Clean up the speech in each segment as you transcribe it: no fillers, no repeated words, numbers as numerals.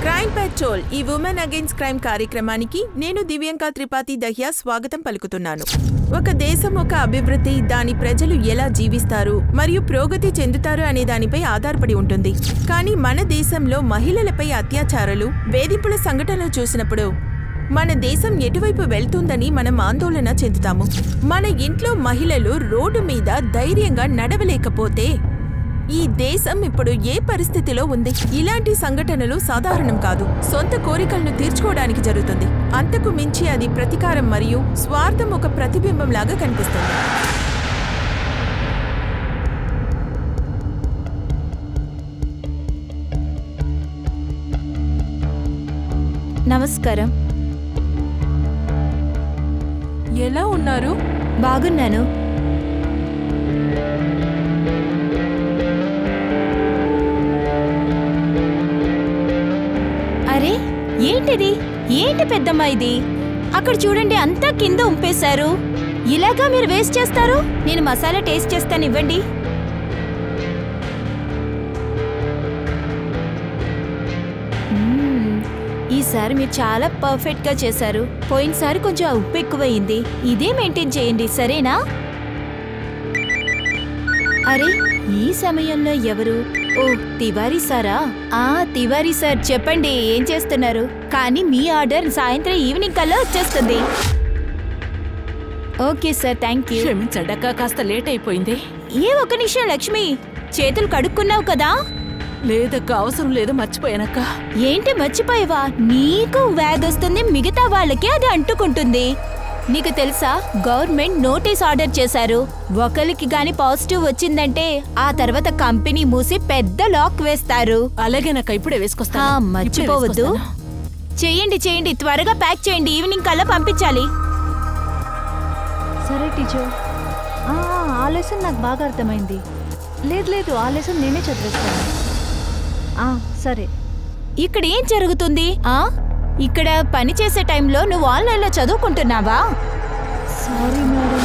Crime petrol ఈ women against crime కార్యక్రమానికి నేను దివ్యాంక త్రిపాఠి దహ్యా స్వాగతం పలుకుతున్నాను. ఒక దేశం ఒక అభివృద్ధి దాని ప్రజలు ఎలా జీవిస్తారు మరియు ప్రోగతి చెందుతారు అనే దానిపై ఆధారపడి ఉంటుంది. కానీ మన దేశంలో మహిళలపై అత్యాచారాలు, వేధింపుల సంఘటనలు చూసినప్పుడు మన దేశం ఎటువైపు వెళ్తుందని మనం ఆందోళన చెందుతాము. మన ఇంట్లో మహిళలు రోడ్డు మీద ధైర్యంగా నడవలేకపోతే ఈ దేశం ఇప్పుడు ఏ పరిస్థితిలో ఉంది? ఇలాంటి సంఘటనలు సాధారణం కాదు. సొంత కోరికలను తీర్చుకోవడానికి జరుగుతుంది. అంతకు మించి అది ప్రతీకారం మరియు స్వార్థం ఒక ప్రతిబింబంలాగా కనిపిస్తుంది. నమస్కారం. ఎలా ఉన్నారు? బాగున్నాను. అరే ఏంటిది? ఏంటి పెద్దమ్మ ఇది? అక్కడ చూడండి, అంతా కింద ఉంపేశారు. ఇలాగా మీరు వేస్ట్ చేస్తారు? నేను మసాలా టేస్ట్ చేస్తాను, ఇవ్వండి. ఈసారి మీరు చాలా పర్ఫెక్ట్ గా చేశారు. పోయినసారి కొంచెం ఉప్పు ఎక్కువైంది. ఇదే మెయింటైన్ చేయండి, సరేనా? అరే ఈ సమయంలో ఎవరు? ఓ తివారీ సారా? తివారీ సార్, చెప్పండి ఏం చేస్తున్నారు? కానీ మీ ఆర్డర్ సాయంత్రం ఈవినింగ్ కల్లా వచ్చేస్తుంది. Okay sir, thank you. క్షమించడక, కాస్త లేట్ అయిపోయింది. ఒక నిమిషం లక్ష్మి, చేతులు కడుక్కున్నావు కదా? లేదక్క, అవసరం లేదు, మర్చిపోయానక్క. ఏంటి మర్చిపోయావా? నీకు వ్యాధొస్తుంది, మిగతా వాళ్ళకి అది అంటుకుంటుంది. నీకు తెలుసా, గవర్నమెంట్ నోటీస్ ఆర్డర్ చేశారు. ఒకరికి గాని పాజిటివ్ వచ్చిందంటే ఆ తర్వాత కంపెనీ మూసి పెద్ద లాక్ వేస్తారు. అలాగే నాకు ఇప్పుడే వేసుకొస్తా. మర్చిపోవద్దు. చేయండి చేయండి, త్వరగా ప్యాక్ చేయండి, ఈవినింగ్ కల్లా పంపించాలి. సరే టీచర్, ఆ లెసన్ నాకు బాగా అర్థమైంది. లేదు ఆ లెసన్ నేనే చదివేస్తాను. సరే. ఇక్కడ ఏం జరుగుతుంది? ఇక్కడ పని చేసే టైంలో నువ్వు ఆన్లైన్లో చదువుకుంటున్నావా? Sorry madam.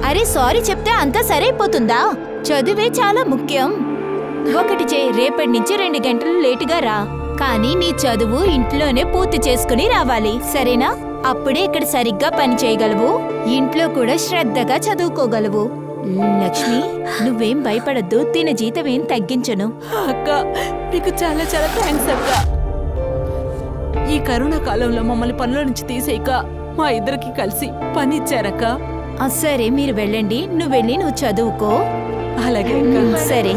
అరే సారీ చెప్తే అంతా సరైపోతుందా? చదువే చాలా ముఖ్యం. ఒకటి చేయి, రేపటి నుంచి 2 గంటలు లేటుగా రా. కానీ నీ చదువు ఇంట్లోనే పూర్తి చేసుకుని రావాలి, సరేనా? అప్పుడే ఇక్కడ సరిగ్గా పని చేయగలవు, ఇంట్లో కూడా శ్రద్ధగా చదువుకోగలవు. లక్ష్మి, నువ్వేం భయపడద్దు, తిన జీతం ఏం తగ్గించను. అక్క, నీకు చాలా చాలా థ్యాంక్స్ అక్క. ఈ కరోనా కాలంలో మమ్మల్ని పనుల నుంచి తీసేయక మా ఇద్దరికి కలిసి పని ఇచ్చారక్క. సరే మీరు వెళ్ళండి, నువ్వు చదువుకో. అలాగే. సరే.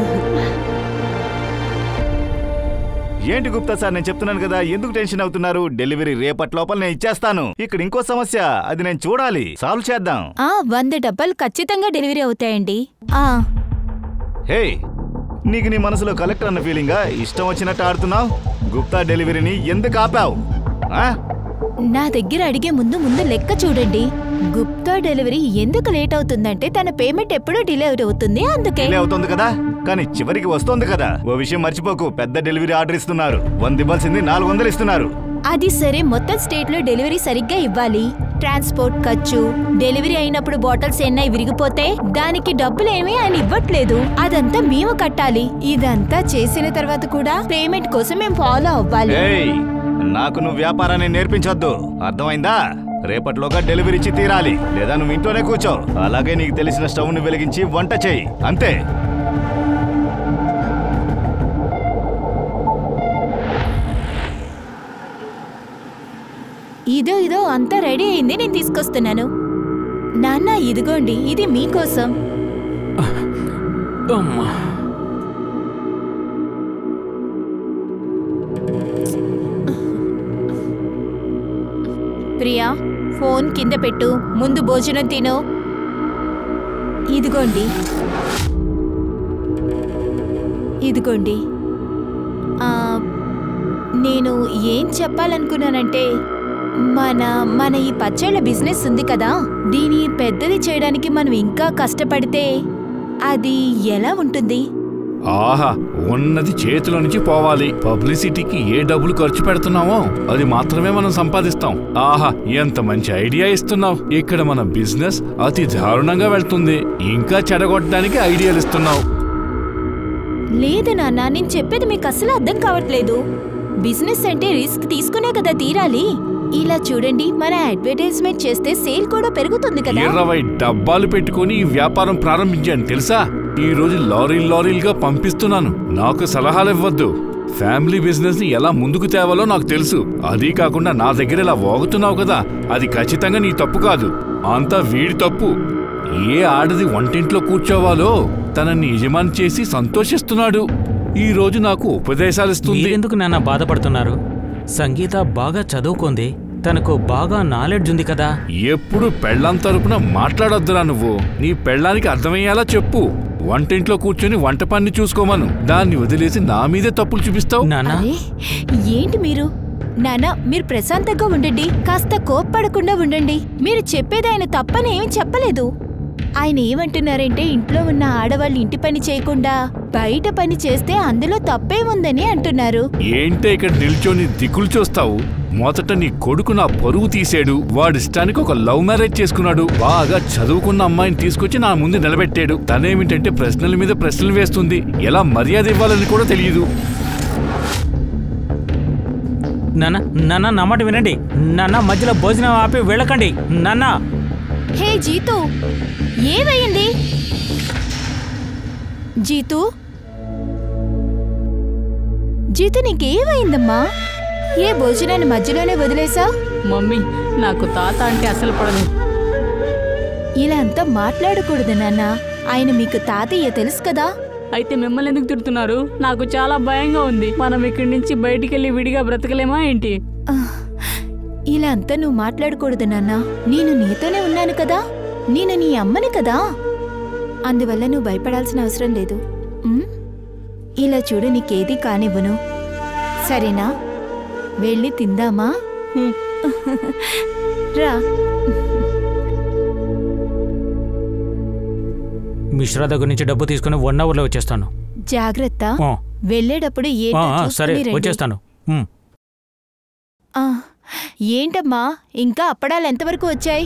ఏంటి గుప్తా సార్, నేను చెప్తున్నాను కదా, ఎందుకు టెన్షన్ అవుతున్నారు? డెలివరీ రేపటి లోపల నేను ఇచ్చేస్తాను. ఇక్కడ ఇంకో సమస్య, అది నేను చూడాలి, సాల్వ్ చేద్దాం. 100 డబ్బాలు ఖచ్చితంగా డెలివరీ అవుతాయండి. హే, నీకు నీ మనసులో కలెక్టర్ అన్న ఫీలింగా? ఇష్టం వచ్చినట్టు ఆడుతున్నావు. గుప్తా డెలివరీని ఎందుకు ఆపావు? నా దగ్గర అడిగే ముందు లెక్క చూడండి. గుప్తా డెలివరీ ఎందుకు లేట్ అవుతుందంటే తన పేమెంట్ ఎప్పుడో డిలే అవుతుంది, అందుకే. డిలే అవుతుంది కదా, కానీ చివరికి వస్తుంది కదా. ఓ విషయం మర్చిపోకు, పెద్ద డెలివరీ ఆర్డర్ ఇస్తున్నారు. 100 ఇవ్వాల్సింది 400 ఇస్తున్నారు. అది సరే, మొత్తం స్టేట్ లో డెలివరీ సరిగ్గా ఇవ్వాలి. ట్రాన్స్పోర్ట్ ఖర్చు, డెలివరీ అయినప్పుడు బాటిల్స్ ఎన్నై విరిగిపోతే దానికి డబ్బులేమీ ఆయన ఇవ్వట్లేదు, అదంతా మేము కట్టాలి. ఇదంతా చేసిన తర్వాత కూడా పేమెంట్ కోసం మేము ఫాలో అవ్వాలి. నాకు నువ్వు వ్యాపారాన్ని నేర్పించొద్దు, అర్థమైందా? రేపటిలోగా డెలివరీ ఇచ్చి తీరాలి, లేదా నువ్వు ఇంట్లోనే కూర్చో. అలాగే నీకు తెలిసిన స్టవ్ ను వెలిగించి వంట చేయి, అంతే. ఇదో అంతా రెడీ అయింది, నేను తీసుకొస్తున్నాను. నాన్న ఇదిగోండి, ఇది మీకోసం. ప్రియా, ఫోన్ కింద పెట్టు, ముందు భోజనం తిను. ఇదిగోండి. నేను ఏం చెప్పాలనుకున్నానంటే, మన ఈ పచ్చళ్ళ బిజినెస్ ఉంది కదా, దీని పెద్దది చేయడానికి మనం ఇంకా కష్టపడితే అది ఎలా ఉంటుంది? ఆహా, ఉన్నది చేతిలో నుంచి పోవాలి. పబ్లిసిటీకి ఏ డబ్బులు ఖర్చు పెడుతున్నామో అది మాత్రమే మనం సంపాదిస్తాం. ఆహా, ఎంత మంచి ఐడియా ఇస్తున్నావు. ఇక్కడ మన బిజినెస్ అతి దారుణంగా వెళ్తుంది, ఇంకా చెడగొట్టడానికి ఐడియాలు ఇస్తున్నావు. లేదు నాన్న, నేను చెప్పేది మీకు అసలు అర్థం కావట్లేదు. బిజినెస్ అంటే రిస్క్ తీసుకునే కదా తీరాలి. ఇలా చూడండి, మన అడ్వర్టైజ్మెంట్ చేస్తే సేల్ కూడా పెరుగుతుంది కదా. 20 డబ్బాలు పెట్టుకుని ఈ వ్యాపారం ప్రారంభించాను తెలుసా. ఈ రోజు లారీలుగా పంపిస్తున్నాను. నాకు సలహాలు ఇవ్వద్దు. ఫ్యామిలీ బిజినెస్ ని ఎలా ముందుకు తేవాలో నాకు తెలుసు. అదీ కాకుండా నా దగ్గర ఇలా వాగుతున్నావు కదా, అది ఖచ్చితంగా నీ తప్పు కాదు, అంతా వీడి తప్పు. ఏ ఆడది వంటింట్లో కూర్చోవాలో తనని యజమాని చేసి సంతోషిస్తున్నాడు. ఈ రోజు నాకు ఉపదేశాలిస్తుంది. ఎందుకు నాన్న బాధపడుతున్నారు? సంగీత బాగా చదువుకుంది, తనకు బాగా నాలెడ్జ్ ఉంది కదా. ఎప్పుడు పెళ్ళాం తరపున మాట్లాడొద్దురా నువ్వు. నీ పెళ్ళానికి అర్థమయ్యేలా చెప్పు. వంటింట్లో కూర్చొని వంట పని చూసుకోమను. దాన్ని వదిలేసి నా మీదే తప్పులు చూపిస్తావు. ఏంటి మీరు? నానా, మీరు ప్రశాంతంగా ఉండండి, కాస్త కోప్పడకుండా ఉండండి. మీరు చెప్పేది ఆయన తప్పని ఏమీ చెప్పలేదు. ఆయన ఏమంటున్నారంటే ఇంట్లో ఉన్న ఆడవాళ్ళు ఇంటి పని చేయకుండా బయట పని చేస్తే అందులో తప్పే ఉందని అంటున్నారు. ఏంటే ఇక్కడ నిల్చొని దిక్కులు చూస్తావు? మొదట నీ కొడుకు నా పరువు తీసాడు. వాడిష్టానికి ఒక లవ్ మ్యారేజ్ చేసుకున్నాడు. బాగా చదువుకున్న అమ్మాయిని తీసుకొచ్చి నా ముందు నిలబెట్టాడు. తనేమిటంటే ప్రశ్నల మీద ప్రశ్నలు వేస్తుంది. ఎలా మర్యాద ఇవ్వాలని కూడా తెలియదు. నాన్న నా మాట వినండి. నాన్న మధ్యలో భోజనం ఆపి వెళ్ళకండి. నాన్న. హే జీతూ, ఏమైంది? జీతూ నీకేమైందమ్మా? ఏ భోజనాన్ని మధ్యలోనే వదిలేసా? మమ్మీ, నాకు తాత అంటే అసలు పడదు. ఇలా అంతా మాట్లాడకూడదు నాన్న. ఆయన మీకు తాతయ్య తెలుసు కదా. అయితే మిమ్మల్ని ఎందుకు తిడుతున్నారు? నాకు చాలా భయంగా ఉంది. మనం ఇక్కడి నుంచి బయటికెళ్ళి విడిగా బ్రతకలేమా ఏంటి? ఇలా అంతా నువ్వు మాట్లాడకూడదు నాన్న. నేను నీతోనే ఉన్నాను కదా, నేను నీ అమ్మని కదా. అందువల్ల నువ్వు భయపడాల్సిన అవసరం లేదు. ఇలా చూడు, నీకేది కానివ్వను, సరేనా? వెళ్ళి తిందామా? రా. మిశ్రా దగ్గర నుంచి డబ్బు తీసుకుని 1 అవర్లో వచ్చేస్తాను. జాగ్రత్త. వెళ్ళేటప్పుడు సరే, వచ్చేస్తాను. ఏంటమ్మా, ఇంకా అప్పడాలు ఎంతవరకు వచ్చాయి?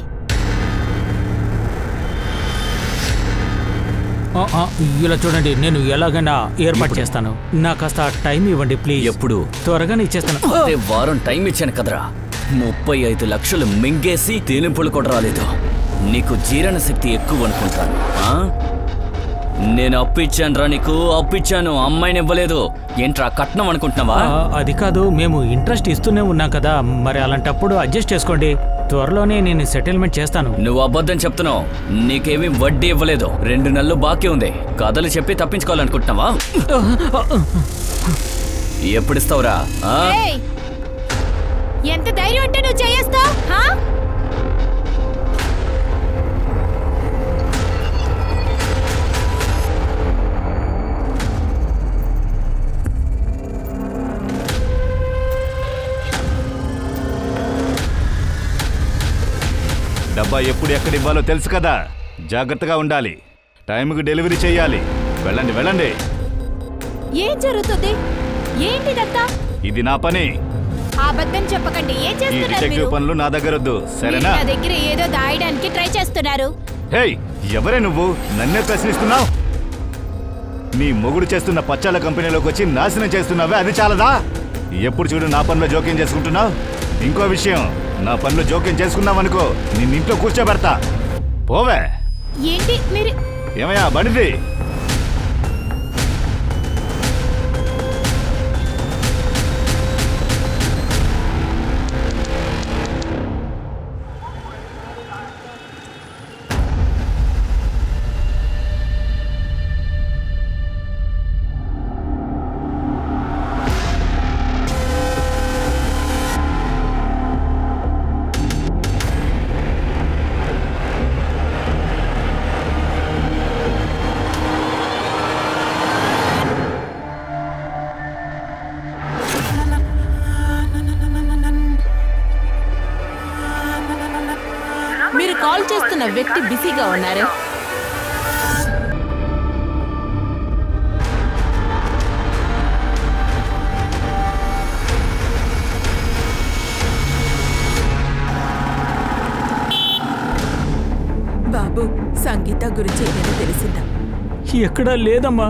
ఇలా చూడండి, నేను ఎలాగైనా ఏర్పాటు చేస్తాను. నాకు కాస్త టైం ఇవ్వండి ప్లీజ్. ఎప్పుడు? త్వరగానే ఇచ్చేస్తాను. అదే వారం టైం ఇచ్చాను కదరా. 35 లక్షలు మింగేసి తేలింపులు కూడా రాలేదు. నీకు జీరణ శక్తి ఎక్కువ అనుకుంటాను. నేను అప్పిచ్చాను రా, నీకు అప్పిచ్చాను, అమ్మాయిని ఇవ్వలేదు. ఏంట్రా కట్నం అనుకుంటున్నావా? అది కాదు, మేము ఇంట్రెస్ట్ ఇస్తూనే ఉన్నాం కదా. మరి అలాంటప్పుడు అడ్జస్ట్ చేసుకోండి. త్వరలోనే నేను సెటిల్మెంట్ చేస్తాను. నువ్వు అబద్ధం చెప్తున్నావు. నీకేమీ వడ్డీ ఇవ్వలేదు. 2 నెలలు బాకీ ఉంది. కథలు చెప్పి తప్పించుకోవాలనుకుంటున్నావా? ఎప్పుడిస్తావురా? ఎంత ధైర్యం అంటే నువ్వు చేస్తావు? డబ్బా ఎప్పుడు ఎక్కడ ఇవ్వాలో తెలుసు కదా. జాగ్రత్తగా ఉండాలి. టైంకి డెలివరీ చెయ్యాలి. వెళ్ళండి వెళ్ళండి. ఏం జరుగుతుంది? ఏంటిదంతా? ఇది నా పని. అబద్ధం చెప్పకండి. ఏం ఈ చేస్తున్నారు డిటెక్టివ్ మీరు? పనులు నా దగ్గర వద్దు, సరేనా? నా దగ్గర ఏదో దాయడానికి ట్రై చేస్తున్నారు. హే, ఎవరే నువ్వు? నన్నే ప్రశ్నిస్తున్నావు? నీ మొగుడు చేస్తున్న పచ్చాల కంపెనీలోకి వచ్చి నాశనం చేస్తున్నావే, అది చాలదా? ఎప్పుడు చూడు నా పనిలో జోక్యం చేసుకుంటున్నావు. ఇంకో విషయం, నా పనిలో జోక్యం చేసుకున్నావనుకో నిన్నింట్లో కూర్చోబెడతా. పోవే. ఏంటి మీరు? ఏమయ్యా బండిది? మీరు కాల్ చేస్తున్న వ్యక్తి బిజీగా ఉన్నారు. బాబు, సంగీత గురించి ఏమైనా తెలిసిందా? ఎక్కడా లేదమ్మా.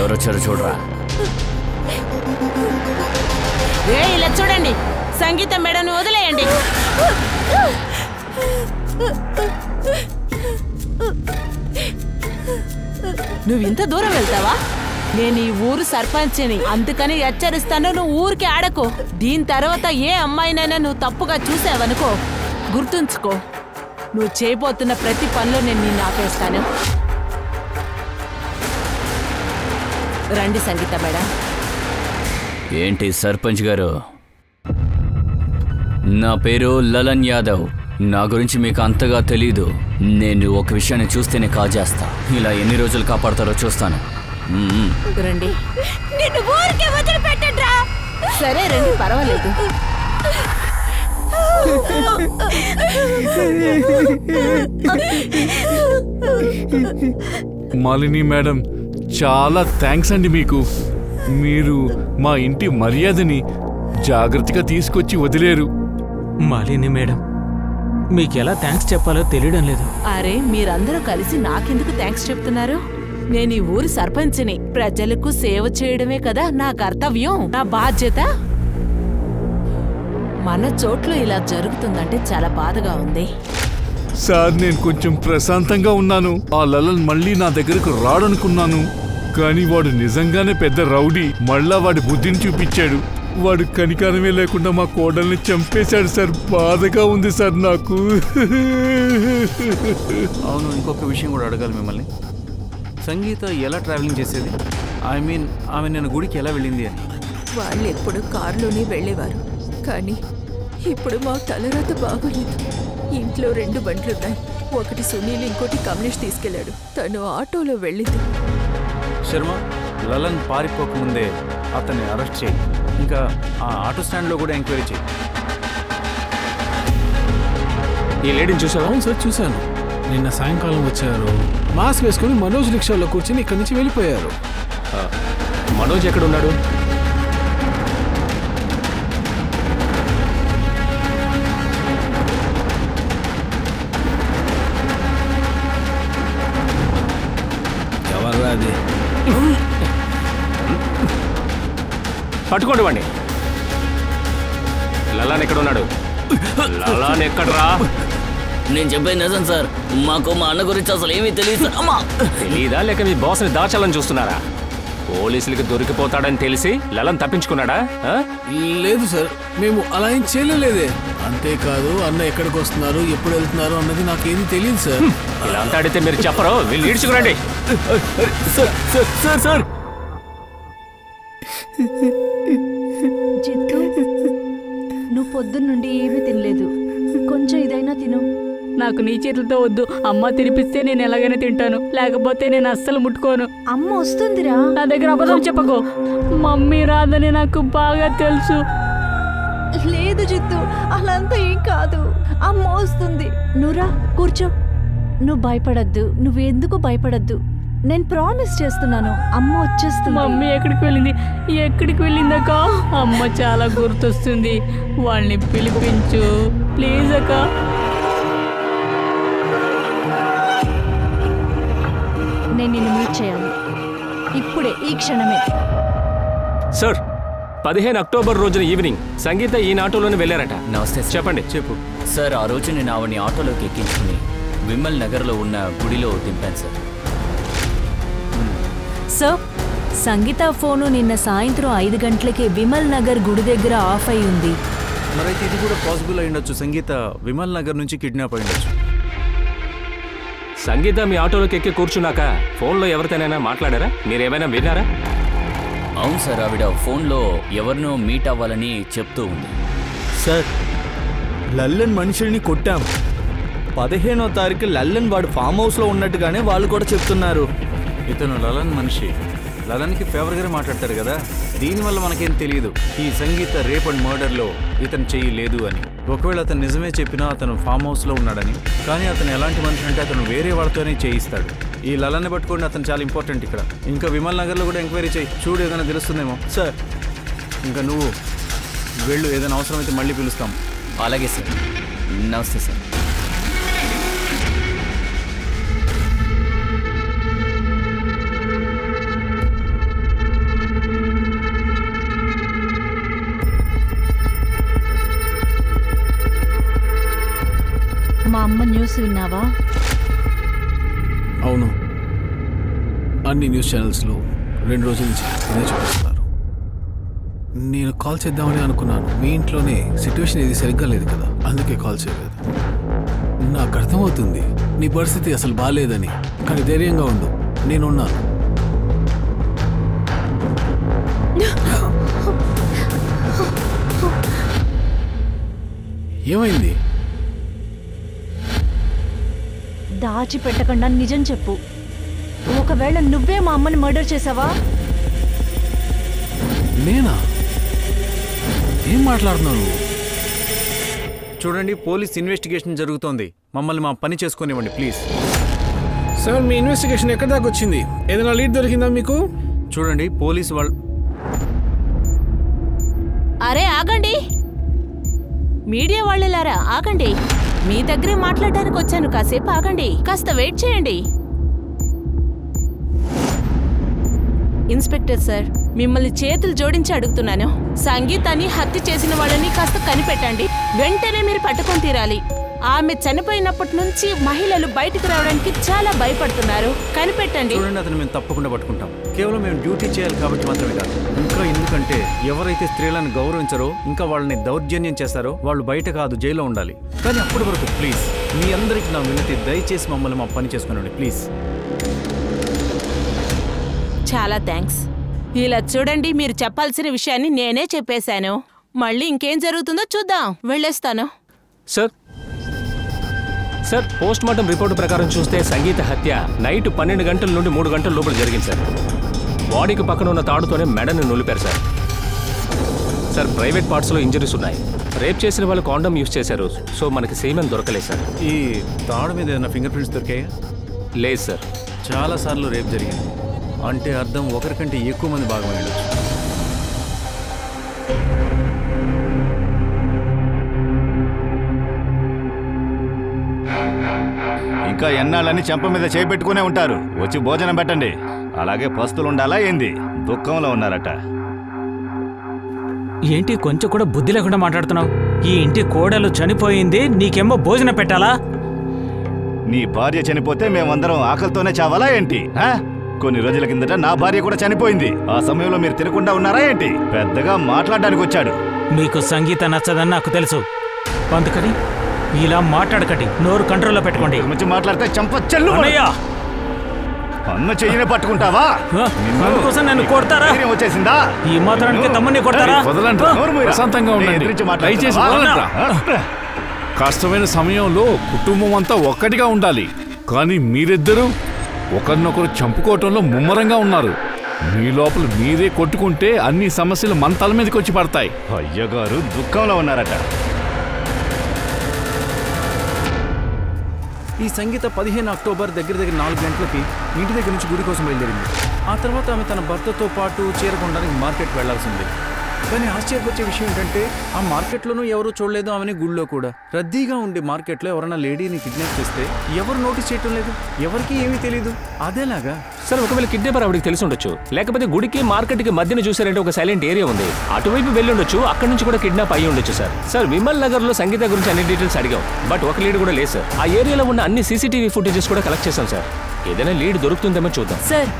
ఎవరొచ్చారో చూడరా. ఇలా చూడండి, సంగీత మేడను వదిలేయండి. నువ్వు ఇంత దూరం వెళ్తావా? నేను ఈ ఊరు సర్పంచ్ని, అందుకని హెచ్చరిస్తాను, నువ్వు ఊరికి ఆడకు. దీని తర్వాత ఏ అమ్మాయినైనా నువ్వు తప్పుగా చూసావనుకో, గుర్తుంచుకో, నువ్వు చేయబోతున్న ప్రతి పనిలో నేను నిన్ను ఆపేస్తాను. రండి సంగీత మేడం. ఏంటి సర్పంచ్ గారు? నా పేరు లలన్ యాదవ్. నా గురించి మీకు అంతగా తెలీదు. నేను ఒక విషయాన్ని చూస్తేనే కాజేస్తా. ఇలా ఎన్ని రోజులు కాపాడతారో చూస్తాను. రండి. నిన్ను ఊరికే వదిలిపెట్టండిరా. సరే రండి, పర్వాలేదు. మాలిని మేడం, చాలా థ్యాంక్స్ అండి మీకు. మీరు మా ఇంటి మర్యాదని జాగ్రత్తగా తీసుకొచ్చి వదిలేరు. మాలిని మేడం, మీకెలా థ్యాంక్స్ చెప్పాలో తెలియడం లేదు. అరే, మీరందరూ కలిసి నాకెందుకు థ్యాంక్స్ చెప్తున్నారు? నేను ఈ ఊరి సర్పంచ్ని. ప్రజలకు సేవ చేయడమే కదా నా కర్తవ్యం, నా బాధ్యత. మన చోట్లో ఇలా జరుగుతుందంటే చాలా బాధగా ఉంది. సార్, నేను కొంచెం ప్రశాంతంగా ఉన్నాను. ఆ లలన్ మళ్ళీ నా దగ్గరకు రాడనుకున్నాను, కానీ వాడు నిజంగానే పెద్ద రౌడీ. మళ్ళా వాడి బుద్ధిని చూపించాడు. వాడు కనికారమే లేకుండా మా కోడల్ని చంపేశాడు సార్. బాధగా ఉంది సార్ నాకు. అవును, ఇంకొక విషయం కూడా అడగాలి మిమ్మల్ని. సంగీత ఎలా ట్రావెలింగ్ చేసేది? ఐ మీన్, ఆమె నేను గుడికి ఎలా వెళ్ళింది అని. వాళ్ళు ఎప్పుడు కారులోనే వెళ్ళేవారు, కానీ ఇప్పుడు మా తలరాత బాగోలేదు. ఇంట్లో 2 బండ్లున్నాయి. ఒకటి సునీల్, ఇంకోటి కమలేష్ తీసుకెళ్లాడు. తను ఆటోలో వెళ్ళింది. శర్మ, లలన్ పారిపోకముందే అతన్ని అరెస్ట్ చేయి. ఇంకా ఆ ఆటో స్టాండ్లో కూడా ఎంక్వైరీ చేయి. ఈ లేడీని చూసావా? అవును సార్, చూశాను. నిన్న సాయంకాలం వచ్చారు. మాస్క్ వేసుకుని మనోజ్ రిక్షాలో కూర్చొని ఇక్కడి నుంచి వెళ్ళిపోయారు. మనోజ్ ఎక్కడున్నాడు? ఎవర్రా అది? పట్టుకోండి వాడిని. లలాన్ ఎక్కడున్నాడు? లలాన్ ఎక్కడరా? నేను చెప్పేది నిజం సార్. మాకు మా అన్న గురించి అసలు ఏమీ తెలియదు సార్. అమ్మా, తెలీదా లేక మీ బాస్ని దాచాలని చూస్తున్నారా? పోలీసులకి దొరికిపోతాడని తెలిసి లలన్ తప్పించుకున్నాడా? లేదు సార్, మేము అలా ఏం చేయలేదే. అంతేకాదు, అన్న ఎక్కడికి వస్తున్నారు, ఎప్పుడు వెళ్తున్నారు అన్నది నాకేమీ తెలియదు సార్. ఇలా అంతా అడిగితే మీరు చెప్పరు. వీళ్ళు ఈడ్చుకురండి. సార్ జిత్తు, నువ్వు పొద్దున్నుండి ఏమీ తినలేదు. కొంచెం ఇదైనా తిను. నాకు నీ చేతులతో వద్దు. అమ్మ తినిపిస్తే నేను ఎలాగైనా తింటాను, లేకపోతే నేను అస్సలు ముట్టుకోను. అమ్మ వస్తుందిరా. నా దగ్గర అబద్ధం చెప్పకు. మమ్మీ రాదని నాకు బాగా తెలుసు. లేదు జిత్తు, అలా ఏం కాదు. అమ్మ వస్తుంది. నువ్వురా, కూర్చో. నువ్వు భయపడద్దు. నువ్వెందుకు భయపడద్దు. నేను ప్రామిస్ చేస్తున్నాను, అమ్మ వచ్చేస్తుంది. మమ్మీ ఎక్కడికి వెళ్ళింది? ఎక్కడికి వెళ్ళిందక్క? అమ్మ చాలా గుర్తొస్తుంది. వాళ్ళని పిలిపించు ప్లీజ్ అక్క. నేను నిన్ను మీట్ చేయాలి ఇప్పుడే, ఈ క్షణమే. సార్, 15 అక్టోబర్ రోజున ఈవినింగ్ సంగీత ఈ ఆటోలోనే వెళ్ళారట. నమస్తే. చెప్పండి. చెప్పు సార్, ఆ రోజు నేను ఆవిడని ఆటోలోకి ఎక్కించుకుని విమల్ నగర్లో ఉన్న గుడిలో దింపాను సార్. సార్, సంగీత ఫోను నిన్న సాయంత్రం 5 గంటలకి విమల్ నగర్ గుడి దగ్గర ఆఫ్ అయి ఉంది. మరైతే ఇది కూడా పాసిబుల్ అయి ఉండొచ్చు. సంగీత విమల్ నగర్ నుంచి కిడ్నాప్ అయి ఉండొచ్చు. సంగీత మీ ఆటోలోకి ఎక్కి కూర్చున్నాక ఫోన్లో ఎవరితోనైనా మాట్లాడారా? మీరేమైనా విన్నారా? అవును సార్, ఆవిడ ఫోన్లో ఎవరినో మీట్ అవ్వాలని చెప్తూ ఉంది. సార్, లల్లన్ మనుషుల్ని కొట్టాం. 15వ తారీఖు లల్లన్ వాడు ఫామ్ హౌస్లో ఉన్నట్టుగానే వాళ్ళు కూడా చెప్తున్నారు. ఇతను లలన్ మనిషి. లలన్కి ఫేవర్గానే మాట్లాడతారు కదా. దీనివల్ల మనకేం తెలియదు ఈ సంగీత రేప్ అండ్ మర్డర్లో ఇతను చెయ్యి లేదు అని. ఒకవేళ అతను నిజమే చెప్పినా అతను ఫామ్ హౌస్లో ఉన్నాడని. కానీ అతను ఎలాంటి మనిషి అంటే అతను వేరే వాళ్ళతోనే చేయిస్తాడు. ఈ లలన్ని పట్టుకోండి, అతను చాలా ఇంపార్టెంట్ ఇక్కడ. ఇంకా విమల్ నగర్లో కూడా ఎంక్వైరీ చేయి, చూడు ఏదైనా తెలుస్తుందేమో. సార్, ఇంకా నువ్వు వెళ్ళు, ఏదైనా అవసరమైతే మళ్ళీ పిలుస్తాం. అలాగే సార్. నమస్తే సార్. న్యూస్ విన్నావా? అవును, అన్ని న్యూస్ ఛానల్స్లో 2 రోజుల నుంచి ఇదే చూపిస్తున్నారు. నేను కాల్ చేద్దామని అనుకున్నాను. మీ ఇంట్లోనే సిచ్యువేషన్ ఇది సరిగ్గా లేదు కదా, అందుకే కాల్ చేయలేదు. నాకు అర్థమవుతుంది నీ పరిస్థితి అసలు బాగాలేదని, కానీ ధైర్యంగా ఉండు, నేనున్నాను. ఏమైంది? దాచిపెట్టకుండా నిజం చెప్పు. ఒకవేళ నువ్వే మా అమ్మని మర్డర్ చేసావా? నేనా? ఏం మాట్లాడుతున్నావు? చూడండి, పోలీస్ ఇన్వెస్టిగేషన్ జరుగుతోంది. మమ్మల్ని మా పని చేసుకునివ్వండి ప్లీజ్. సార్, మీ ఇన్వెస్టిగేషన్ ఎక్కడి దాకా వచ్చింది? ఏదైనా లీడ్ దొరికిందా మీకు? చూడండి, పోలీసు వాళ్ళు... అరే ఆగండి, మీడియా వాళ్ళలారా ఆగండి. మీ దగ్గరే మాట్లాడడానికి వచ్చాను, కాసేపు ఆగండి, కాస్త వెయిట్ చేయండి. ఇన్స్పెక్టర్ సార్, మిమ్మల్ని చేతులు జోడించి అడుగుతున్నాను. సంగీతాన్ని హత్య చేసిన వాళ్ళని కాస్త కనిపెట్టండి. వెంటనే మీరు పట్టుకొని తీరాలి. ఆమె చనిపోయినప్పటి నుంచి మహిళలు బయటకు రావడానికి చాలా భయపడుతున్నారు. కనిపెట్టండి. చూడండి, అతను మేము తప్పకుండా పట్టుకుంటాం. కేవలం మేము డ్యూటీ చేయాలి కాబట్టి మాత్రమే కాదు, ఇంకా ఎందుకంటే ఎవరైతే స్త్రీలను గౌరవించారో, ఇంకా వాళ్ళని దౌర్జన్యం చేస్తారో వాళ్ళు బయట కాదు, జైల్లో ఉండాలి. కానీ అప్పటి వరకు ప్లీజ్, మీ అందరికీ నా వినతి, దయచేసి మమ్మల్ని మా పని చేసుకునండి ప్లీజ్. చాలా థ్యాంక్స్. ఇలా చూడండి, మీరు చెప్పాల్సిన విషయాన్ని నేనే చెప్పేశాను. మళ్ళీ ఇంకేం జరుగుతుందో చూద్దాం. వెళ్ళేస్తాను. సార్, పోస్ట్ మార్టం రిపోర్టు ప్రకారం చూస్తే సంగీత హత్య నైట్ 12 గంటల నుండి 3 గంటల లోపల జరిగింది సార్. బాడీకి పక్కన ఉన్న తాడుతోనే మెడని నులిపారు సార్. సార్, ప్రైవేట్ పార్ట్స్లో ఇంజరీస్ ఉన్నాయి. రేప్ చేసిన వాళ్ళు కాండమ్ యూజ్ చేశారు, సో మనకి సేమేం దొరకలేదు సార్. ఈ తాడు మీద ఏదైనా ఫింగర్ ప్రింట్స్ దొరికాయా? లేదు సార్. చాలాసార్లు రేప్ జరిగింది అంటే అర్థం ఒకరికంటే ఎక్కువ మంది భాగమయ్యాడు. ఇంకా ఎన్నాళ్ళని చెంప మీద చేపెట్టుకునే ఉంటారు. వచ్చి భోజనం పెట్టండి. అలాగే పస్తులుండాలా ఏంది? దుఃఖంలో ఉన్నారట. ఏంటి కొంచెం కూడా బుద్ధి లేకుండా మాట్లాడుతున్నావు? ఈ ఇంటి కోడలు చనిపోయింది, నీకేమో భోజనం పెట్టాలా? నీ భార్య చనిపోతే మేమందరం ఆకలితోనే చావాలా ఏంటి? కొన్ని రోజుల కిందట నా భార్య కూడా చనిపోయింది. ఆ సమయంలో మీరు తినకుండా ఉన్నారా ఏంటి? పెద్దగా మాట్లాడడానికి వచ్చాడు. మీకు సంగీత నచ్చదని నాకు తెలుసు, అందుకని ఇలా మాట్లాడకండి. నోరు కంట్రోల్లో పెట్టుకోండి. మంచి మాట్లాడితే చంపచెల్లు. అన్న చెయ్యినే పట్టుకుంటావా? అందుకోసం నన్ను కొడతారా? వచ్చేసిందా? ఈ మాత్రానికి తమ్ముని కొడతారా? ప్రశాంతంగా ఉండండి. దయచేసి కష్టమైన సమయంలో కుటుంబం అంతా ఒక్కటిగా ఉండాలి. కానీ మీరిద్దరూ ఒకరినొకరు చంపుకోవటంలో ముమ్మరంగా ఉన్నారు. మీ లోపల మీరే కొట్టుకుంటే అన్ని సమస్యలు మన తల మీదకి వచ్చి పడతాయి. అయ్యగారు దుఃఖంలో ఉన్నారట. ఈ సంగీత 15 అక్టోబర్ దగ్గర 4 గంటలకి ఇంటి దగ్గర నుంచి గుడి కోసం బయలుదేరింది. ఆ తర్వాత ఆమె తన భర్తతో పాటు చేరుకోవడానికి మార్కెట్ వెళ్లాల్సింది. కానీ ఆశ్చర్యపరిచే విషయం ఏంటంటే ఆ మార్కెట్లోనూ ఎవరూ చూడలేదు, ఆమెని గుళ్ళో కూడా. రద్దీగా ఉండే మార్కెట్లో ఎవరైనా లేడీని కిడ్నాప్ చేస్తే ఎవరు నోటీస్ చేయటం లేదు, ఎవరికి ఏమీ తెలియదు. అదేలాగా సార్, ఒకవేళ కిడ్నాపర్ ఆవిడకి తెలిసి ఉండొచ్చు, లేకపోతే గుడికి మార్కెట్కి మధ్యన చూసారంటే ఒక సైలెంట్ ఏరియా ఉంది, అటువైపు వెళ్ళి ఉండొచ్చు. అక్కడి నుంచి కూడా కిడ్నాప్ అయ్యి ఉండొచ్చు సార్. సార్, విమల్ నగర్ లో సంగీత గురించి అన్ని డీటెయిల్స్ అడిగాం, బట్ ఒక లీడ్ కూడా లేదు సార్. ఆ ఏరియాలో ఉన్న అన్ని సీసీటీవీ ఫుటేజెస్ కూడా కలెక్ట్ చేశాం సార్. ఏదైనా లీడ్ దొరుకుతుందేమో చూద్దాం సార్.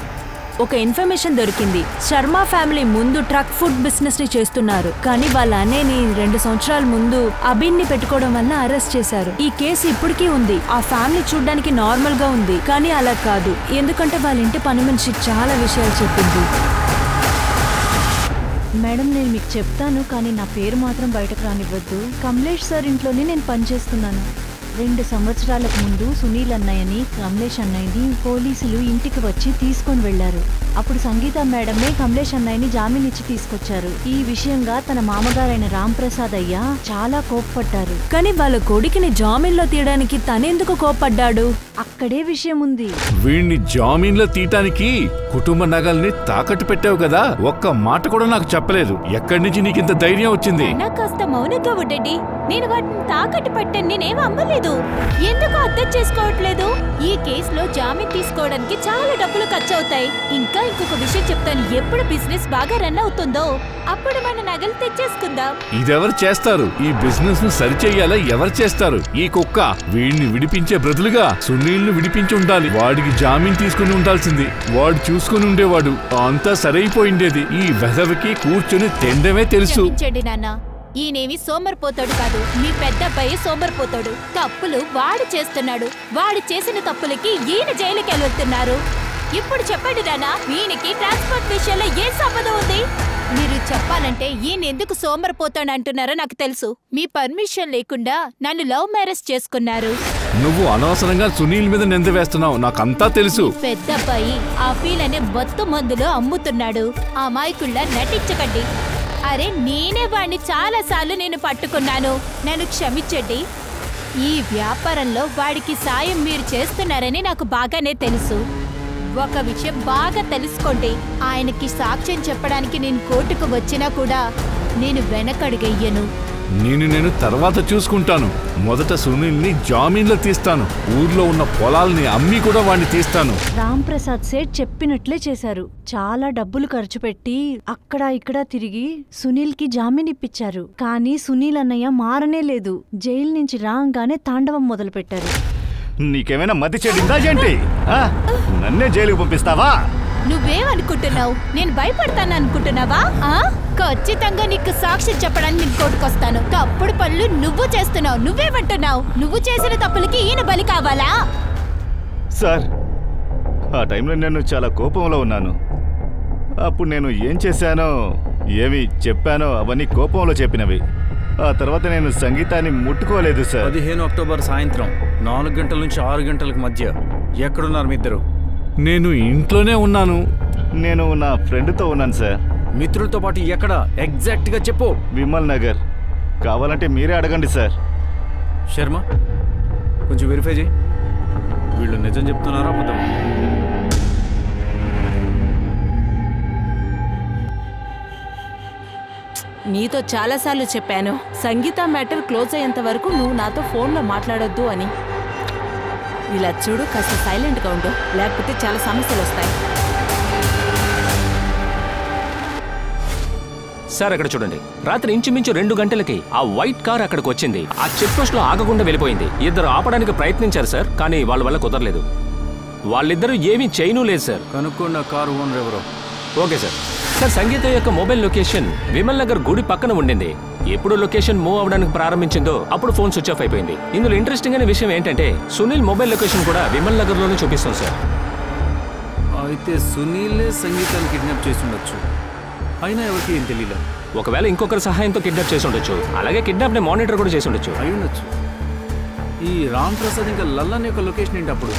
ఒక ఇన్ఫర్మేషన్ దొరికింది. శర్మ ఫ్యామిలీ ముందు ట్రక్ ఫుడ్ బిజినెస్ ని చేస్తున్నారు, కానీ వాళ్ళ అన్నయ్యని 2 సంవత్సరాల ముందు అభిన్ని పెట్టుకోవడం వల్ల అరెస్ట్ చేశారు. ఈ కేసు ఇప్పటికీ ఉంది. ఆ ఫ్యామిలీ చూడ్డానికి నార్మల్ గా ఉంది, కానీ అలా కాదు. ఎందుకంటే వాళ్ళ ఇంటి పని మనిషి చాలా విషయాలు చెప్పింది. మేడం, నేను మీకు చెప్తాను, కానీ నా పేరు మాత్రం బయటకు రానివ్వద్దు. కమలేష్ సార్ ఇంట్లోనే నేను పనిచేస్తున్నాను. 2 సంవత్సరాలకు ముందు సునీల్ అన్నయ్యని, కమలేష్ అన్నయ్యని పోలీసులు ఇంటికి వచ్చి తీసుకొని వెళ్లారు. అప్పుడు సంగీత మేడమే కమలేష్ అన్నయ్యని జామీన్ ఇచ్చి తీసుకొచ్చారు. ఈ విషయంగా తన మామగారైన రాంప్రసాద్ అయ్య చాలా కోప్పడ్డారు. కానీ వాళ్ళ కొడుకుని జామీన్లో తీయడానికి తనెందుకు కోప్పడ్డాడు? అక్కడే విషయం ఉంది. వీణ్ణి జామీన్లో తీయటానికి కుటుంబ నగల్ని తాకట్టు పెట్టావు కదా, ఒక్క మాట కూడా నాకు చెప్పలేదు. ఎక్కడి నుంచి నీకింత ధైర్యం వచ్చింది? కాస్త మౌనంగా ఉండండి, నేను వాటిని తాకట్టు పెట్టని నేనేం అమ్మలేదు. ఎందుకు అర్థం చేసుకోవట్లేదు? ఈ కేసులో జామీన్ తీసుకోవడానికి చాలా డబ్బులు ఖర్చు అవుతాయి. ఇంకా ఇంకొక విషయం చెప్తాను, ఎప్పుడు బిజినెస్ బాగా రన్ అవుతుందో అప్పుడు మన నగలు తెచ్చేసుకుందాం. ఇదెవరు చేస్తారు? ఈ బిజినెస్ ను సరిచెయ్యాలా ఎవరు చేస్తారు? ఈ కుక్క వీడిని విడిపించే బదులుగా సునీల్ను విడిపించి ఉండాలి. వాడికి జామీన్ తీసుకుని ఉండాల్సింది. వాడు చూసుకుని ఉండేవాడు, అంతా సరైపోయిండేది. ఈ వెధవికి కూర్చొని తినడమే తెలుసు. క్షమించండి నాన్న, ఈయనేమి సోమరిపోతాడు కాదు, మీ పెద్ద అబ్బాయి సోమరిపోతాడు. తప్పులు వాడు చేస్తున్నాడు. వాడు చేసిన తప్పులకి ఈయన జైలుకి వెళ్తున్నారు. ఇప్పుడు చెప్పండి నాన్న, ఈయనకి ట్రాన్స్పోర్ట్ విషయంలో ఏ సంబంధం ఉంది? మీరు చెప్పాలంటే ఈయన ఎందుకు సోమరిపోతాడు అంటున్నారో నాకు తెలుసు. మీ పర్మిషన్ లేకుండా నన్ను లవ్ మ్యారేజ్ చేసుకున్నారు. నువ్వు అనవసరంగా సునీల్ మీద నింద వేస్తున్నావు, నాకంతా తెలుసు. పెద్ద అబ్బాయి ఆ ఫీల్ అనే బొత్తు మందులో అమ్ముతున్నాడు. అమాయకుళ్ళ నటించకండి. అరే నేనే వాడిని చాలా సార్లు నేను పట్టుకున్నాను. నన్ను క్షమించండి. ఈ వ్యాపారంలో వాడికి సాయం మీరు చేస్తున్నారని నాకు బాగానే తెలుసు. ఒక విషయం బాగా తెలుసుకోండి, ఆయనకి సాక్ష్యం చెప్పడానికి నేను కోర్టుకు వచ్చినా కూడా నేను వెనకడుగెయ్యను. నేను తర్వాత చూసుకుంటాను. మొదట సునీల్ని జామీన్లో తీస్తాను. ఊర్లో ఉన్న పొలాల్ని అమ్మి కూడా వాడిని తీస్తాను. రామ్ ప్రసాద్ సేట్ చెప్పినట్లే చేశారు. చాలా డబ్బులు ఖర్చు పెట్టి అక్కడ ఇక్కడ తిరిగి సునీల్ కి జామీన్ ఇప్పించారు. కానీ సునీల్ అన్నయ్య మారనే లేదు. జైలు నుంచి రాగానే తాండవం మొదలు పెట్టారు. నీకేమైనా మతి చెడిందా ఏంటి? నన్నే జైలుకు పంపిస్తావా? నువ్వేమనుకుంటున్నావు? నేను భయపడతాను అనుకుంటున్నావా? ఖచ్చితంగా నీకు సాక్ష్యం చెప్పడానికి నేను కోర్టుకొస్తాను. తప్పుడు పనులు నువ్వు చేస్తున్నావు. నువ్వేమంటున్నావు? నువ్వు చేసిన తప్పులకి ఈయన బలి కావాలా? సార్, ఆ టైంలో నేను చాలా కోపంలో ఉన్నాను. అప్పుడు నేను ఏం చేశానో, ఏమి చెప్పానో అవన్నీ కోపంలో చెప్పినవి. ఆ తర్వాత నేను సంగీతాన్ని ముట్టుకోలేదు సార్. 15 అక్టోబర్ సాయంత్రం 4 గంటల నుంచి 6 గంటలకు మధ్య ఎక్కడున్నారు మీ ఇద్దరు? నేను ఇంట్లోనే ఉన్నాను. నేను నా ఫ్రెండ్తో ఉన్నాను సార్. మిత్రులతో పాటు ఎక్కడ ఎగ్జాక్ట్గా చెప్పు. విమల్ నగర్. కావాలంటే మీరే అడగండి సార్. శర్మ, కొంచెం వెరిఫై చేయి. వీళ్ళు నిజం చెప్తున్నారా అబద్ధం? నీతో చాలాసార్లు చెప్పాను, సంగీత మ్యాటర్ క్లోజ్ అయ్యేంత వరకు నువ్వు నాతో ఫోన్లో మాట్లాడొద్దు అని. ఇలా చూడు, కాస్త సైలెంట్గా ఉండు, లేకపోతే చాలా సమస్యలు వస్తాయి. సార్ అక్కడ చూడండి, రాత్రి ఇంచుమించు 2 గంటలకి ఆ వైట్ కార్ అక్కడికి వచ్చింది. ఆ చెక్ పోస్ట్ లో ఆగకుండా వెళ్ళిపోయింది. ఇద్దరు ఆపడానికి ప్రయత్నించారు సార్, కానీ వాళ్ళ వల్ల కుదరలేదు. వాళ్ళిద్దరూ ఏమీ చేయనూ లేదు సార్. కనుక్కున్న కారు ఓనర్ ఎవరో? Okay sir. సార్, సంగీత యొక్క మొబైల్ లొకేషన్ విమల్ నగర్ గుడి పక్కన ఉండింది. ఎప్పుడు లొకేషన్ మూవ్ అవడానికి ప్రారంభించిందో అప్పుడు ఫోన్ స్విచ్ ఆఫ్ అయిపోయింది. ఇందులో ఇంట్రెస్టింగ్ అనే విషయం ఏంటంటే సునీల్ మొబైల్ లొకేషన్ కూడా విమల్ నగర్ లోనే చూపిస్తాం సార్. అయితే సునీలే సంగీతాన్ని కిడ్నాప్ చేసి ఉండొచ్చు. అయినా ఎవరికి ఏం తెలియదు. ఒకవేళ ఇంకొకరి సహాయంతో కిడ్నాప్ చేసి ఉండొచ్చు. అలాగే కిడ్నాప్ ని మానిటర్ కూడా చేసి ఉండొచ్చు. అయి ఉండొచ్చు. ఈ రామ్ ప్రసాద్ ఇంకా లల్లన్ యొక్క లొకేషన్ ఏంటి అప్పుడు?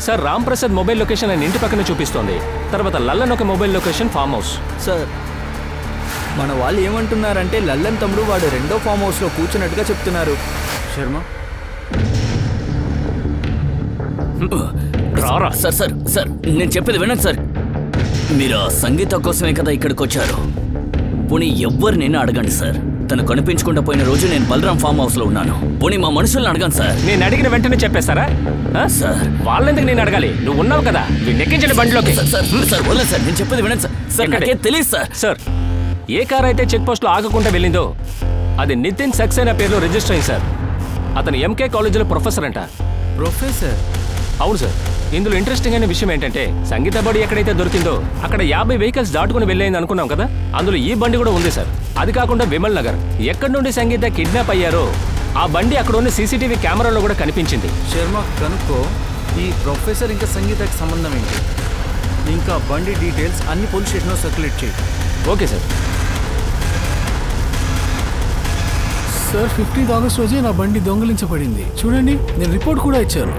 Sir, Ram Prasad mobile location ఆయన ఇంటి పక్కన చూపిస్తోంది. తర్వాత లల్లన్ ఒక mobile location farm house. Sir, మన వాళ్ళు ఏమంటున్నారంటే లల్లన్ తమ్ముడు వాడు 2వ ఫామ్ హౌస్ లో కూర్చున్నట్టుగా చెప్తున్నారు. శర్మ, రారా. సార్ సార్ సార్, నేను చెప్పేది వినండి సార్. మీరు ఆ సంగీత కోసమే కదా ఇక్కడికి వచ్చారు. పోనీ ఎవరినైనా అడగండి సార్. తను కనిపించకుండా పోయిన రోజు నేను బలరాం ఫామ్ హౌస్ లో ఉన్నాను. పోనీ మా మనుషులను అడగండి సార్. నేను అడిగిన వెంటనే చెప్పేస్తారా సార్? వాళ్ళెందుకు నేను అడగాలి? నువ్వు ఉన్నావు కదా, ఎక్కించండి బండిలోకి. సార్ వల్ల సార్, నేను చెప్పేది వినండి సార్. సార్ నాకేం తెలియదు సార్. సార్, ఏ కార్ అయితే చెక్ పోస్ట్ లో ఆగకుండా వెళ్ళిందో అది నితిన్ సక్సేనా పేరులో రిజిస్టర్ అయింది సార్. అతను ఎంకే కాలేజీలో ప్రొఫెసర్ అంట. ప్రొఫెసర్? అవును సార్. ఇందులో ఇంట్రెస్టింగ్ అనే విషయం ఏంటంటే సంగీత బాడీ ఎక్కడైతే దొరికిందో అక్కడ 50 వెహికల్స్ దాటుకుని వెళ్ళేది అనుకున్నాం కదా, అందులో ఈ బండి కూడా ఉంది సార్. అది కాకుండా విమల్ నగర్ ఎక్కడి నుండి సంగీత కిడ్నాప్ అయ్యారో ఆ బండి అక్కడ ఉన్న సీసీటీవీ కెమెరాలో కూడా కనిపించింది. శర్మ, కనుక్కో ఈ ప్రొఫెసర్ ఇంకా సంగీతకి సంబంధం ఏంటి? ఇంకా బండి డీటెయిల్స్ అన్ని పోలీస్ స్టేషన్లో సర్క్యులేట్ చేయి. Okay sir. Sir, 15th August రోజే నా బండి దొంగిలించబడింది. చూడండి, నేను రిపోర్ట్ కూడా ఇచ్చాను.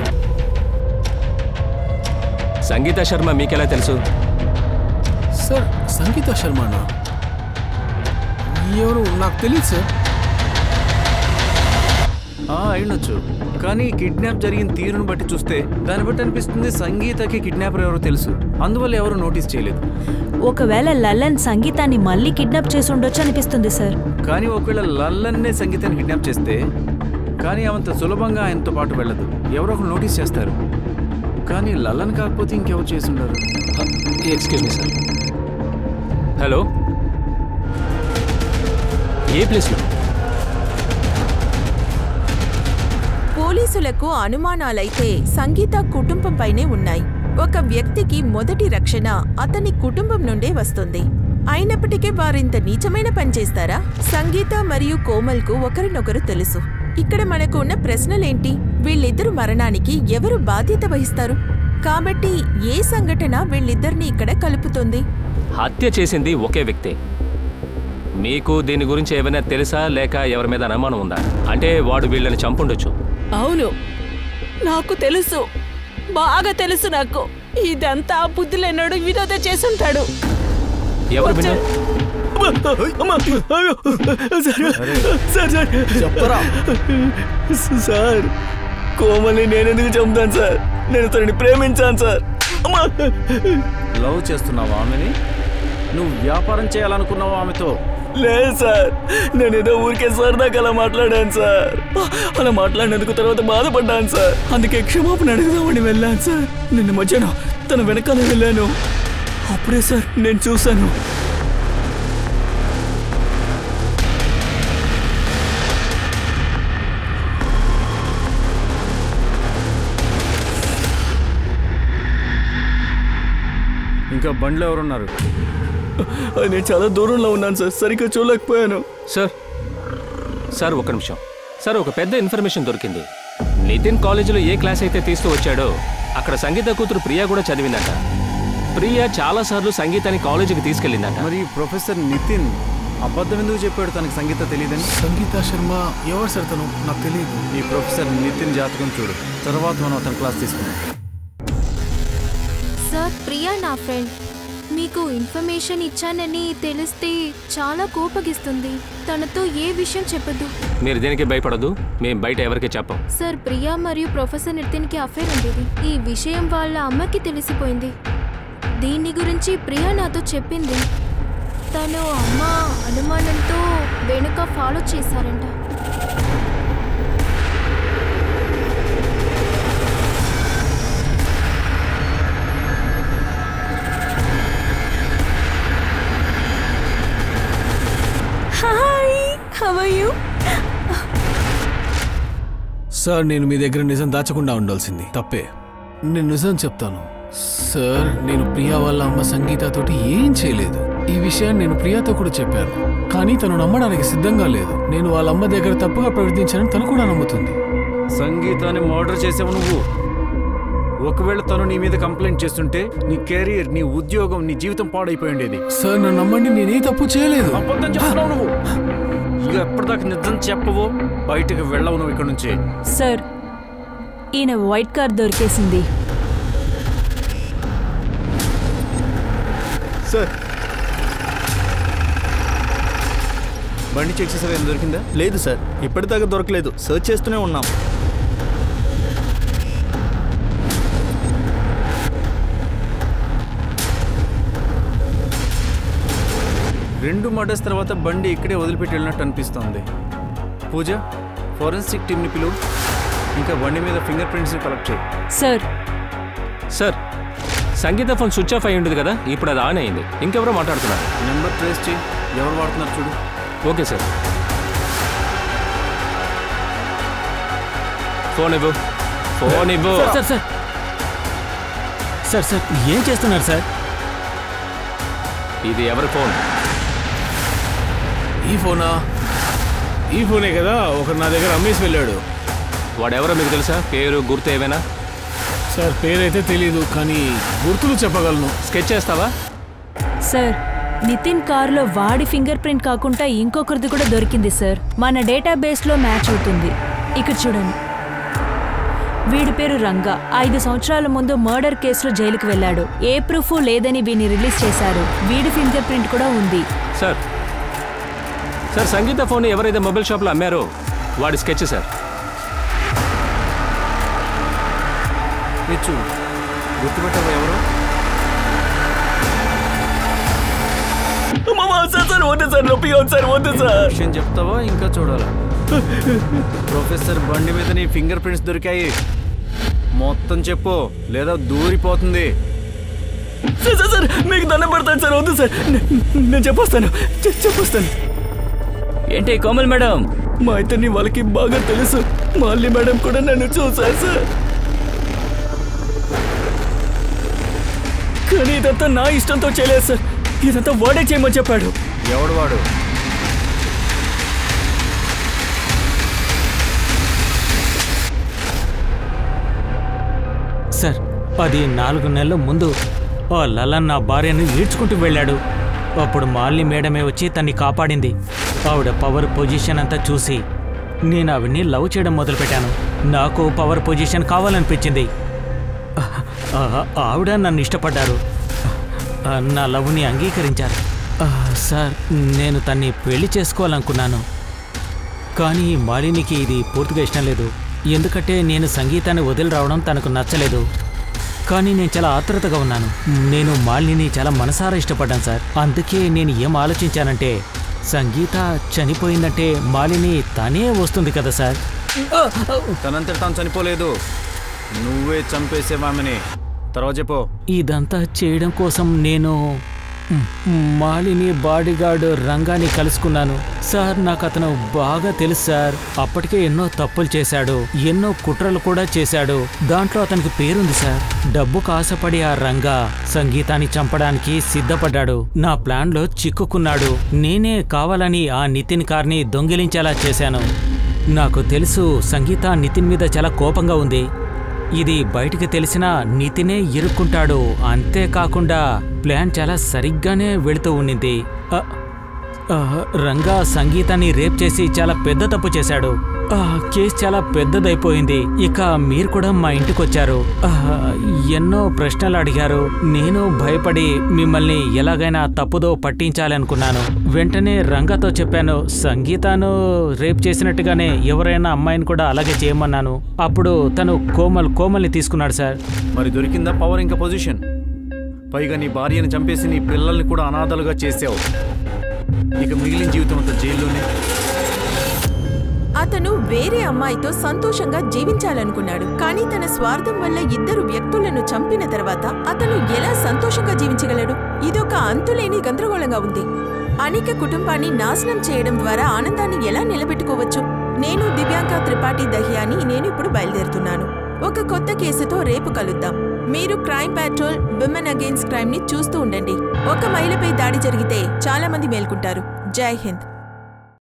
సంగీత శర్మ మీకెలా తెలుసు? సార్, సంగీత శర్మనా? ఎవరు నాకు తెలియదు సార్. అయ్యుండొచ్చు. కానీ కిడ్నాప్ జరిగిన తీరును బట్టి చూస్తే దాన్ని బట్టి అనిపిస్తుంది సంగీతకి కిడ్నాపర్ ఎవరో తెలుసు, అందువల్ల ఎవరు నోటీస్ చేయలేదు. ఒకవేళ లల్లన్ సంగీతాన్ని మళ్ళీ కిడ్నాప్ చేసి ఉండొచ్చు అనిపిస్తుంది సార్. కానీ ఒకవేళ లల్లన్నే సంగీతాన్ని కిడ్నాప్ చేస్తే, కానీ అవంత సులభంగా ఆయనతో పాటు వెళ్ళదు, ఎవరో ఒకరు నోటీస్ చేస్తారు. కానీ లల్లన్ కాకపోతే ఇంకెవరు చేసి ఉండరు. Excuse me sir. హలో, ఏ ప్లేస్లో? పోలీసులకు అనుమానాలైతే సంగీత కుటుంబంపైనే ఉన్నాయి. ఒక వ్యక్తికి మొదటి రక్షణ అతని కుటుంబం నుండే వస్తుంది. అయినప్పటికీ వారింత నీచమైన పని చేస్తారా? సంగీత మరియు కోమల్కు ఒకరినొకరు తెలుసు. ఇక్కడ మనకు ఉన్న ప్రశ్నలేంటి? వీళ్ళిద్దరు మరణానికి ఎవరు బాధ్యత వహిస్తారు? కాబట్టి ఏ సంఘటన వీళ్ళిద్దరిని ఇక్కడ కలుపుతుంది? హత్య చేసింది ఒకే వ్యక్తే. మీకు దీని గురించి ఏమైనా తెలుసా, లేక ఎవరి మీద అనుమానం ఉందా? అంటే వాడు వీళ్ళని చంపుండొచ్చు. అవును, నాకు తెలుసు, బాగా తెలుసు నాకు. ఇదంతా బుద్ధులేనాడు వినోద చేసుంటాడు. ఎవరు చెప్పరా సార్? కోమల్ని నేనెందుకు చంపుతాను సార్? నేను తనని ప్రేమించాను సార్. లవ్ చేస్తున్నావా ఆమెని? నువ్వు వ్యాపారం చేయాలనుకున్నావా ఆమెతో? లేదు సార్, నేనేదో ఊరికే సరదాగా అలా మాట్లాడాను సార్. అలా మాట్లాడినందుకు తర్వాత బాధపడ్డాను సార్. అందుకే క్షమాపణ అడుగుదామని వెళ్ళాను సార్. నిన్న మధ్యాహ్నం తన వెనకాల వెళ్ళాను. అప్పుడే సార్ నేను చూశాను. ఇంకా బండ్లో ఎవరున్నారు? నేను చాలా దూరంలో ఉన్నాను సార్, సరిగ్గా చూడలేకపోయాను. సార్ ఒక్క నిమిషం సార్. ఒక పెద్ద ఇన్ఫర్మేషన్ దొరికింది. నితిన్ కాలేజీలో ఏ క్లాస్ అయితే తీస్తూ వచ్చాడో అక్కడ సంగీత కూతురు ప్రియా కూడా చదివిందట. ప్రియా చాలాసార్లు సంగీతాన్ని కాలేజీకి తీసుకెళ్ళిందట. మరి ప్రొఫెసర్ నితిన్ అబద్ధం ఎందుకు చెప్పాడు తనకు సంగీత తెలియదని? సంగీత శర్మ ఎవరు సార్ తను? నాకు తెలియదు. ఈ ప్రొఫెసర్ నితిన్ జాతకం చూడు, తర్వాత మనం అతని క్లాస్ తీసుకున్నాం. సార్, ప్రియా నా ఫ్రెండ్. మీకు ఇన్ఫర్మేషన్ ఇచ్చానని తెలిస్తే చాలా కోపగిస్తుంది. తనతో ఏ విషయం చెప్పదు. మీరు దేనికి భయపడదు, మేము బయట ఎవరికి చెప్పం. సార్, ప్రియా మరియు ప్రొఫెసర్ నితిన్కి అఫేర్ ఉండేది. ఈ విషయం వాళ్ళ అమ్మకి తెలిసిపోయింది. దీని గురించి ప్రియా నాతో చెప్పింది. తను అమ్మ అనుమానంతో వెనుక ఫాలో చేశారంట. సార్, నేను మీ దగ్గర నిజం దాచకుండా ఉండాల్సింది తప్పే. నేను నిజం చెప్తాను సార్. నేను ప్రియా వాళ్ళ అమ్మ సంగీతతోటి ఏం చేయలేదు. ఈ విషయాన్ని నేను ప్రియాతో కూడా చెప్పాను, కానీ తను నమ్మడానికి సిద్ధంగా లేదు. నేను వాళ్ళ అమ్మ దగ్గర తప్పుగా ప్రవర్తించానని తను కూడా నమ్ముతుంది. సంగీతాన్ని మర్డర్ చేసావు నువ్వు. ఒకవేళ తను నీ మీద కంప్లైంట్ చేస్తుంటే నీ కెరీర్, నీ ఉద్యోగం, నీ జీవితం పాడైపోయి ఉండేది. సార్, నన్ను నమ్మండి, నేనే తప్పు చేయలేదు. అబద్ధం చెప్తున్నావు నువ్వు. ఇక ఎప్పటిదాకా నిజం చెప్పవో బయటకు వెళ్ళవు నువ్వు ఇక్కడ నుంచి. సార్, ఈయన వైట్ కార్ దొరికేసింది. సార్, బండి చెక్ చేసావా? ఏం దొరికిందా? లేదు సార్, ఇప్పటిదాకా దొరకలేదు. సర్చ్ చేస్తూనే ఉన్నాం. రెండు మర్డర్స్ తర్వాత బండి ఇక్కడే వదిలిపెట్టి వెళ్ళినట్టు అనిపిస్తోంది. పూజ, ఫోరెన్సిక్ టీమ్ని పిలువు. ఇంకా బండి మీద ఫింగర్ ప్రింట్స్ని కలెక్ట్ చేయి. సార్, సంగీత ఫోన్ స్విచ్ ఆఫ్ అయి ఉండదు కదా, ఇప్పుడు అది ఆన్ అయింది. ఇంకెవరో మాట్లాడుతున్నారు. నెంబర్ ట్రేస్ చేయి, ఎవరు వాడుతున్నారు చూడు. Okay sir. ఫోన్ ఇవ్వు. సార్ ఏం చేస్తున్నారు సార్? ఇది ఎవరి ఫోన్? ఈ ఫోనా? ఈ ఫోనే కదా ఒకరు నా దగ్గర అమ్మేసి వెళ్ళాడు. వాడెవరో మీకు తెలుసా? పేరు, గుర్తు ఏమైనా? సార్, పేరైతే తెలీదు, కానీ గుర్తులు చెప్పగలను. స్కెచ్ చేస్తావా? సార్, నితిన్ కారులో వాడి ఫింగర్ ప్రింట్ కాకుండా ఇంకొకరిది కూడా దొరికింది సార్. మన డేటాబేస్లో మ్యాచ్ అవుతుంది. ఇక్కడ చూడండి, వీడి పేరు రంగా. 5 సంవత్సరాల ముందు మర్డర్ కేసులో జైలుకి వెళ్ళాడు. ఏ ప్రూఫ్ లేదని వీడిని రిలీజ్ చేశారు. వీడి ఫింగర్ ప్రింట్ కూడా ఉంది. సార్, సంగీత ఫోన్ ఎవరైతే మొబైల్ షాప్లో అమ్మారో వాడి స్కెచ్ సార్. ఇచ్చు గుర్తుపెట్టావు ఎవరు? సార్ వద్దు సార్, నొప్పి సార్, వద్దు సార్. విషయం చెప్తావా ఇంకా చూడాలా? ప్రొఫెసర్ బండి మీద నీ ఫింగర్ ప్రింట్స్ దొరికాయి, మొత్తం చెప్పు లేదా దూరిపోతుంది. సార్ మీకు దండం పడతాను సార్, వద్దు సార్, నేను చెప్పొస్తాను. ఏంటి కోమల్ మేడం? మా ఇద్దరిని వాళ్ళకి బాగా తెలుసు. మాలిని మేడం కూడా నన్ను చూసారు సార్. కానీ ఇదంతా నా ఇష్టంతో చేయలేదు సార్, ఇదంతా వాడే చేయమని చెప్పాడు. ఎవడు వాడు? సార్, అది 4 నెలల ముందు ఆ లలన్ నా భార్యను ఈడ్చుకుంటూ వెళ్ళాడు. అప్పుడు మాలిని మేడమే వచ్చి తన్ని కాపాడింది. ఆవిడ పవర్ పొజిషన్ అంతా చూసి నేను ఆవిడ్ని లవ్ చేయడం మొదలుపెట్టాను. నాకు పవర్ పొజిషన్ కావాలనిపించింది. ఆవిడ నన్ను ఇష్టపడ్డారు, నా లవ్ని అంగీకరించారు. సార్, నేను తన్ని పెళ్లి చేసుకోవాలనుకున్నాను. కానీ మాలినికి ఇది పూర్తిగా ఇష్టం లేదు. ఎందుకంటే నేను సంగీతాన్ని వదిలి రావడం తనకు నచ్చలేదు. కానీ నేను చాలా ఆత్రుతగా ఉన్నాను. నేను మాలిని చాలా మనసారా ఇష్టపడ్డాను సార్. అందుకే నేను ఏం ఆలోచించానంటే, సంగీత చనిపోయిందంటే మాలిని తనే వస్తుంది కదా సార్. తనంతట తాను చనిపోలేదు, నువ్వే చంపేసేవామని. తర్వాత చెప్పు. ఇదంతా చేయడం కోసం నేను మాలిని బాడీగార్డ్ రంగాన్ని కలుసుకున్నాను సార్. నాకు అతను బాగా తెలుసు సార్. అప్పటికే ఎన్నో తప్పులు చేశాడు, ఎన్నో కుట్రలు కూడా చేశాడు. దాంట్లో అతనికి పేరుంది సార్. డబ్బుకు ఆశపడి ఆ రంగా సంగీతాన్ని చంపడానికి సిద్ధపడ్డాడు. నా ప్లాన్లో చిక్కుకున్నాడు. నేనే కావాలని ఆ నితిన్ కార్ని దొంగిలించేలా చేశాను. నాకు తెలుసు సంగీత నితిన్ మీద చాలా కోపంగా ఉంది. ఇది బయటికి తెలిసినా నితినే ఇరుక్కుంటాడు. అంతేకాకుండా ప్లాన్ చాలా సరిగ్గానే వెళుతూ ఉండింది. రంగా సంగీతాన్ని రేప్ చేసి చాలా పెద్ద తప్పు చేశాడు. కేసు చాలా పెద్దదైపోయింది. ఇక మీరు కూడా మా ఇంటికి వచ్చారు, ఎన్నో ప్రశ్నలు అడిగారు. నేను భయపడి మిమ్మల్ని ఎలాగైనా తప్పుదో పట్టించాలనుకున్నాను. వెంటనే రంగాతో చెప్పాను, సంగీతాను రేప్ చేసినట్టుగానే ఎవరైనా అమ్మాయిని కూడా అలాగే చేయమన్నాను. అప్పుడు తను కోమల్ని తీసుకున్నాడు సార్. మరి దొరికిందా పవర్ ఇంకా పొజిషన్? పైగా నీ భార్యను చంపేసి నీ పిల్లల్ని కూడా అనాథలుగా చేసావు. ఇక మిగిలిన జీవితం అంతా జైల్లోనే. అతను వేరే అమ్మాయితో సంతోషంగా జీవించాలనుకున్నాడు. కానీ తన స్వార్థం వల్ల 2 వ్యక్తులను చంపిన తర్వాత అతను ఎలా సంతోషంగా జీవించగలడు? ఇదొక అంతులేని గందరగోళంగా ఉంది. అనిక కుటుంబాన్ని నాశనం చేయడం ద్వారా ఆనందాన్ని ఎలా నిలబెట్టుకోవచ్చు? నేను దివ్యాంక త్రిపాఠి దహియాని. నేను ఇప్పుడు బయలుదేరుతున్నాను. ఒక కొత్త కేసుతో రేపు కలుద్దాం. మీరు crime petrol women against crime ని చూస్తూ ఉండండి. ఒక మహిళపై దాడి జరిగితే చాలా మంది మేల్కుంటారు. జై హింద్.